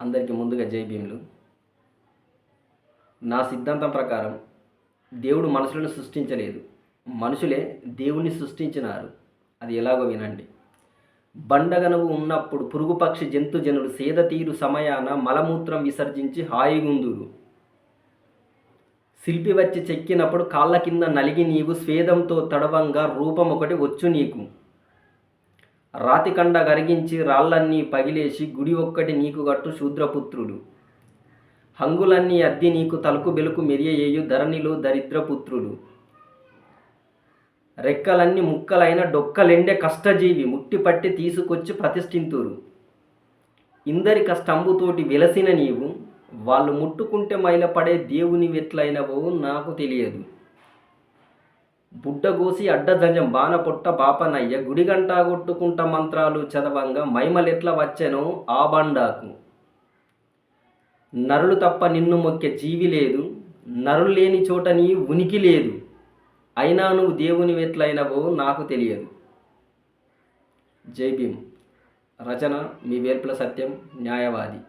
అందరికీ ముందుగా జై భీములు. నా సిద్ధాంతం ప్రకారం దేవుడు మనుషులను సృష్టించలేదు, మనుషులే దేవుణ్ణి సృష్టించినారు. అది ఎలాగో వినండి. బండగనువు ఉన్నప్పుడు పురుగుపక్షి జంతుజనులు సేద తీరు సమయాన మలమూత్రం విసర్జించి హాయిగుందురు. శిల్పి వచ్చి చెక్కినప్పుడు కాళ్ళ కింద నలిగి నీవు స్వేదంతో తడవంగా రూపమొకటి వచ్చు నీకు. రాతికండ గరిగించి రాళ్ళన్నీ పగిలేసి గుడి ఒక్కటి నీకు గట్టు శూద్రపుత్రుడు. హంగులన్నీ అద్ది నీకు తలుకు బెలుకు మెరియయేయు ధరణిలో దరిద్రపుత్రుడు. రెక్కలన్నీ ముక్కలైన డొక్కలెండే కష్టజీవి ముట్టిపట్టి తీసుకొచ్చి ప్రతిష్ఠింతురు. ఇందరి కష్టంబుతోటి వెలసిన నీవు వాళ్ళు ముట్టుకుంటే మైలపడే దేవుని వెట్లైనవో నాకు తెలియదు. బుడ్డగోసి అడ్డజంజం బాణపొట్ట బాపనయ్య గుడిగంటా కొట్టుకుంట మంత్రాలు చదవంగా మైమలెట్ల వచ్చెనో ఆ బండాకు. నరులు తప్ప నిన్ను మొక్కే జీవి లేదు, నరులు లేని చోట నీ ఉనికి లేదు. అయినా నువ్వు దేవుని వెట్లైనవో నాకు తెలియదు. జై భీమ్. రచన మీ వేల్పుల సత్యం, న్యాయవాది.